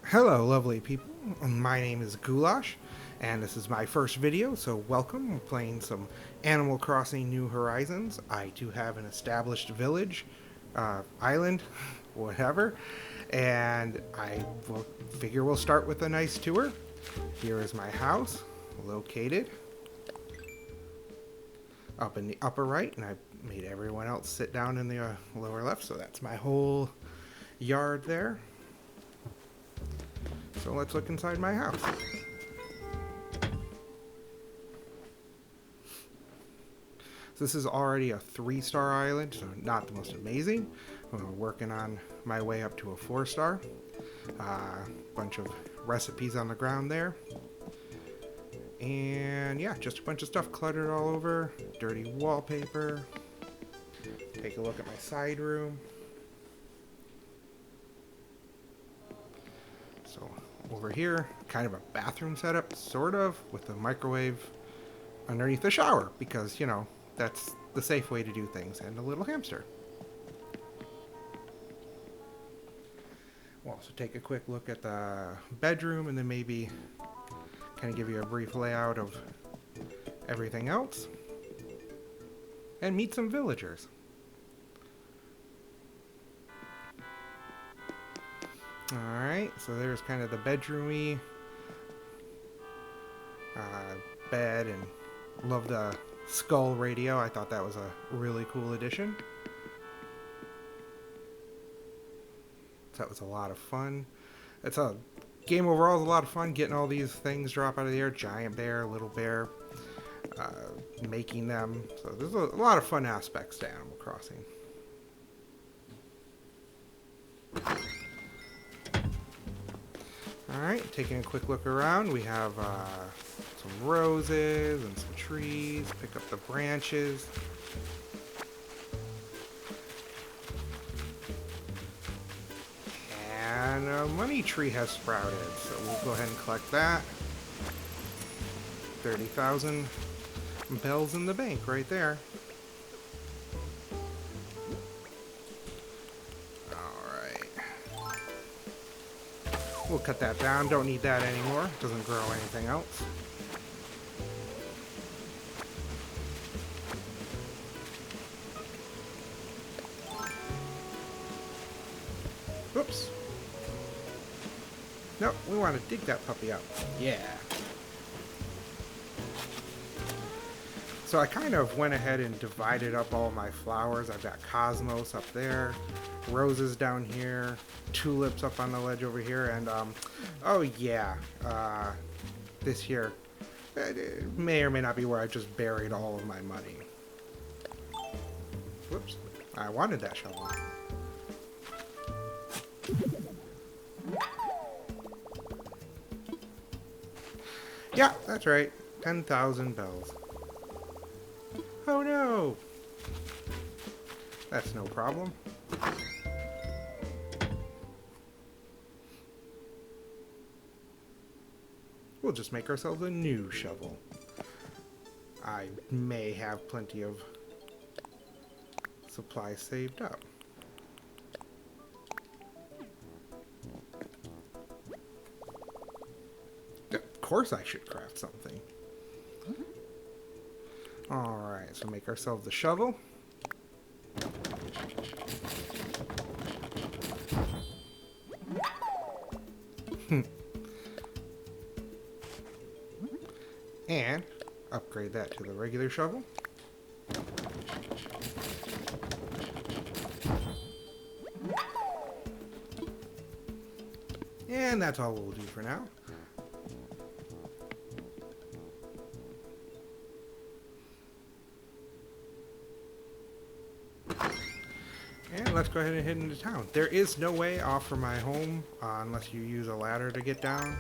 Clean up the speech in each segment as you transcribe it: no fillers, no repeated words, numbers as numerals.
Hello, lovely people. My name is Goulash, and this is my first video, so welcome. I'm playing some Animal Crossing New Horizons. I do have an established village, island, whatever, and I will figure we'll start with a nice tour. Here is my house, located up in the upper right, and I made everyone else sit down in the lower left, so that's my whole yard there. So let's look inside my house. So this is already a 3-star island, so not the most amazing. I'm working on my way up to a 4-star. Bunch of recipes on the ground there. And yeah, just a bunch of stuff cluttered all over. Dirty wallpaper. Take a look at my side room. So over here, kind of a bathroom setup, sort of, with a microwave underneath the shower, because, you know, that's the safe way to do things, and a little hamster. We'll also take a quick look at the bedroom, and then maybe kind of give you a brief layout of everything else, and meet some villagers. Alright, so there's kind of the bedroomy bed, and love the skull radio. I thought that was a really cool addition. So that was a lot of fun. It's a game overall, is a lot of fun getting all these things drop out of the air. Giant bear, little bear, making them. So there's a lot of fun aspects to Animal Crossing. Alright, taking a quick look around, we have some roses and some trees. Pick up the branches. And a money tree has sprouted, so we'll go ahead and collect that. 30,000 bells in the bank right there. We'll cut that down. Don't need that anymore. Doesn't grow anything else. Oops. Nope, we want to dig that puppy up. Yeah. So I kind of went ahead and divided up all my flowers. I've got cosmos up there, roses down here, tulips up on the ledge over here, and oh yeah, this here it may or may not be where I just buried all of my money. Whoops, I wanted that shovel. Yeah, that's right, 10,000 bells. Oh no! That's no problem. We'll just make ourselves a new shovel. I may have plenty of supplies saved up. Of course I should craft something. Alright, so make ourselves a shovel. And upgrade that to the regular shovel. And that's all we'll do for now. And let's go ahead and head into town. There is no way off from my home unless you use a ladder to get down.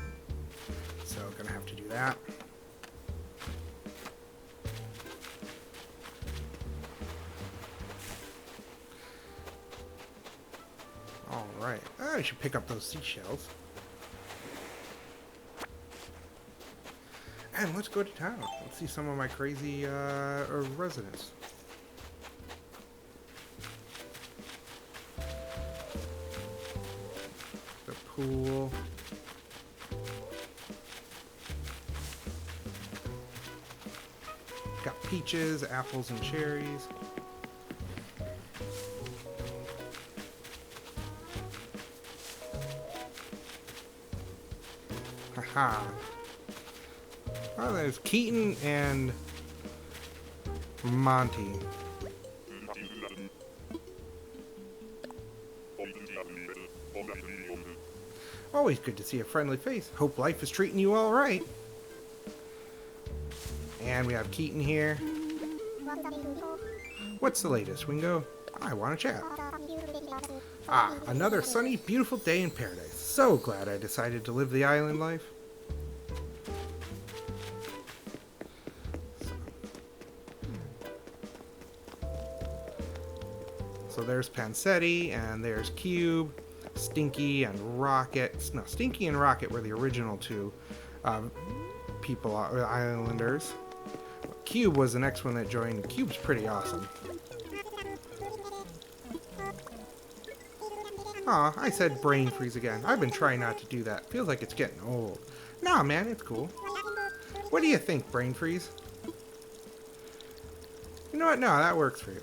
So gonna have to do that. Alright. I should pick up those seashells. And let's go to town. Let's see some of my crazy residents. The pool. Got peaches, apples, and cherries. Haha. Oh, there's Keaton and Monty. Always good to see a friendly face. Hope life is treating you all right. And we have Keaton here. What's the latest, Wingo? I want to chat. Ah, another sunny, beautiful day in paradise. So glad I decided to live the island life. So there's Pansetti, and there's Cube, Stinky, and Rocket. No, Stinky and Rocket were the original two islanders. Cube was the next one that joined. Cube's pretty awesome. Aw, I said brain freeze again. I've been trying not to do that. Feels like it's getting old. Nah, man, it's cool. What do you think, brain freeze? You know what? No, that works for you.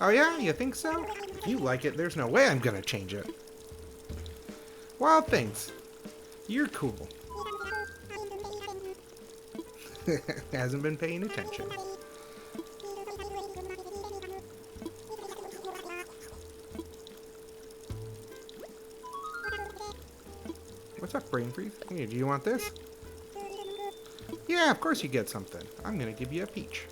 Oh yeah? You think so? If you like it, there's no way I'm gonna change it. Well, thanks. You're cool. Hasn't been paying attention. What's up, brain freeze? Here, do you want this? Yeah, of course you get something. I'm gonna give you a peach.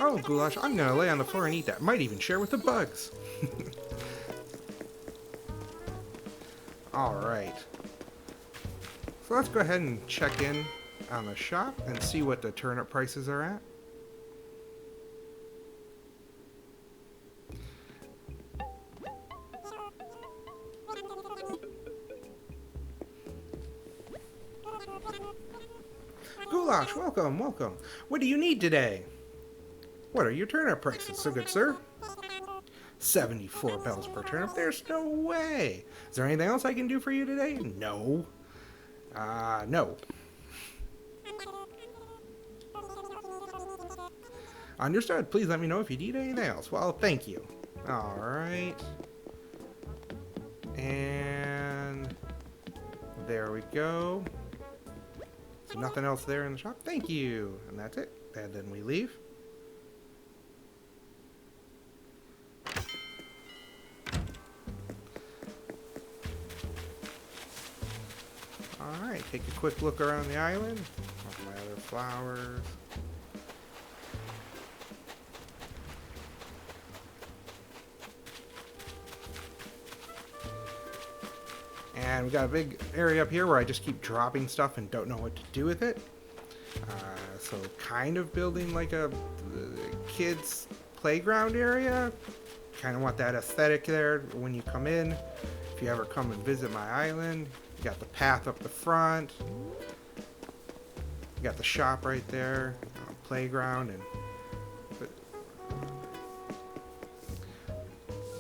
Oh, Goulash, I'm gonna lay on the floor and eat that. Might even share with the bugs. Alright. So let's go ahead and check in on the shop and see what the turnip prices are at. Goulash, welcome, welcome. What do you need today? What are your turnip prices, so good sir? 74 bells per turnip? There's no way. Is there anything else I can do for you today? No. No. Understood. Please let me know if you need anything else. Well, thank you. Alright. And there we go. So nothing else there in the shop. Thank you. And that's it. And then we leave. Alright, take a quick look around the island. All my other flowers. And we got a big area up here where I just keep dropping stuff and don't know what to do with it. So kind of building like a kids playground area. Kind of want that aesthetic there when you come in. If you ever come and visit my island. You got the path up the front. You got the shop right there. Playground and a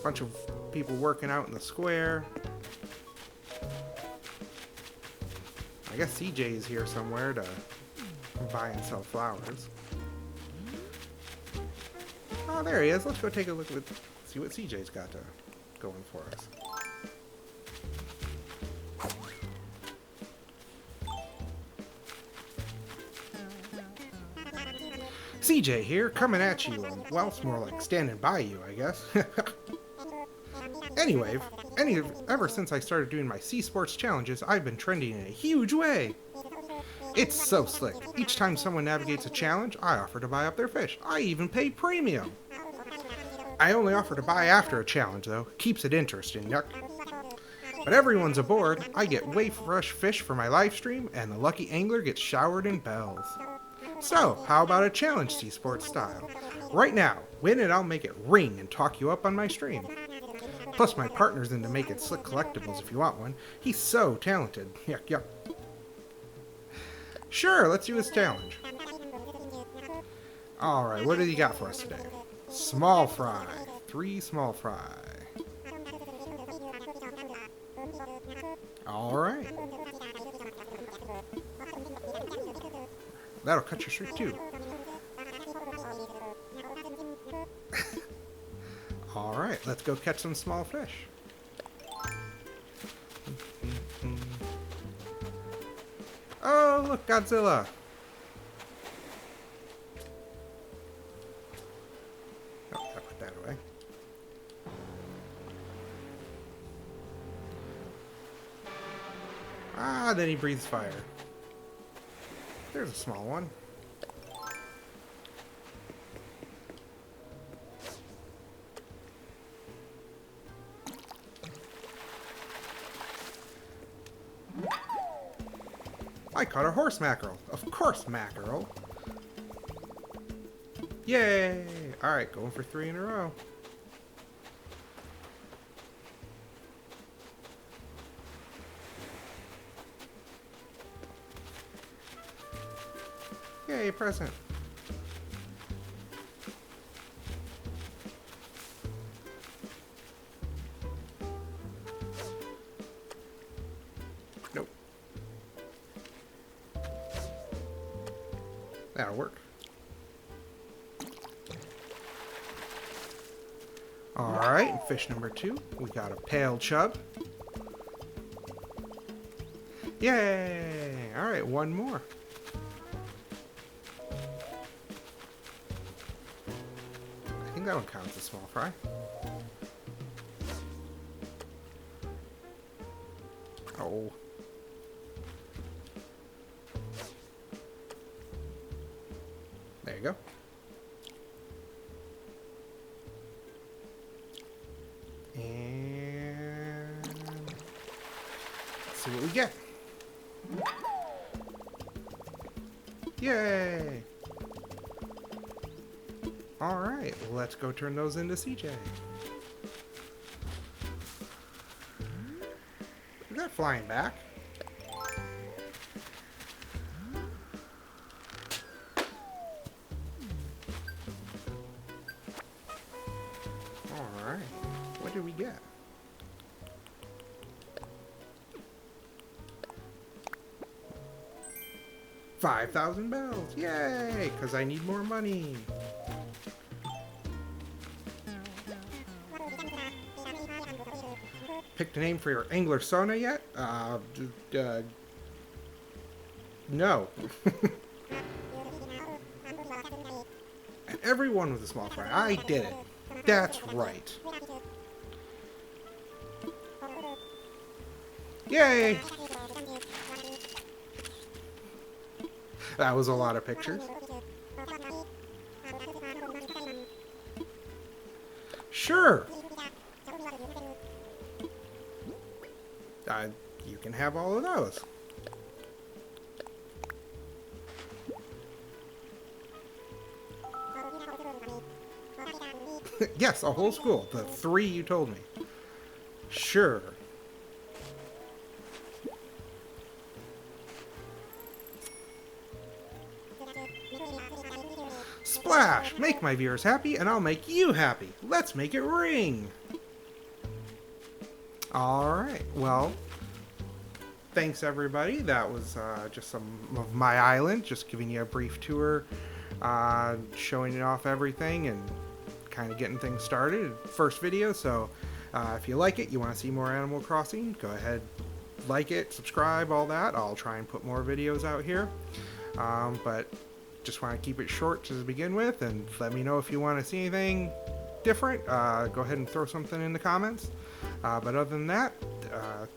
bunch of people working out in the square. I guess CJ is here somewhere to buy and sell flowers. Oh, there he is. Let's go take a look at see what CJ's got going for us. CJ here, coming at you. Well, it's more like standing by you, I guess. Anyway, ever since I started doing my Sea Sports challenges, I've been trending in a huge way. It's so slick. Each time someone navigates a challenge, I offer to buy up their fish. I even pay premium. I only offer to buy after a challenge, though. Keeps it interesting, yuck. But everyone's aboard. I get way fresh fish for my live stream, and the lucky angler gets showered in bells. So, how about a challenge, Sea Sports style? Right now, win and I'll make it ring and talk you up on my stream. Plus, my partner's into making slick collectibles if you want one. He's so talented. Yuck, yuck. Sure, let's do this challenge. Alright, what do you got for us today? Small fry. 3 small fry. All right. That'll cut your streak too. All right, let's go catch some small fish. Oh, look, Godzilla. Oh, I put that away. Ah, then he breathes fire. There's a small one. I caught a horse mackerel. Of course, mackerel. Yay! Alright, going for 3 in a row. Yay, present. Nope. That'll work. Alright, fish number 2. We got a pale chub. Yay! Alright, one more. I think that one counts as small fry. Oh. There you go. And let's see what we get. Yay! Alright, let's go turn those into CJ. Is that flying back? Alright, what did we get? $5,000 bells! Yay! Because I need more money. Picked a name for your angler Sona yet? No. And everyone was a small fry. I did it. That's right. Yay! That was a lot of pictures. Sure. You can have all of those. Yes, a whole school. The 3 you told me. Sure. Splash! Make my viewers happy, and I'll make you happy. Let's make it ring! Alright, well, thanks everybody. That was just some of my island, just giving you a brief tour, showing it off everything, and kind of getting things started. First video, so if you like it, you want to see more Animal Crossing, go ahead, like it, subscribe, all that. I'll try and put more videos out here, but just want to keep it short to begin with, and let me know if you want to see anything different. Go ahead and throw something in the comments. But other than that,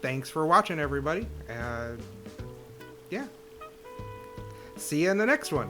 thanks for watching, everybody. Yeah. See you in the next one.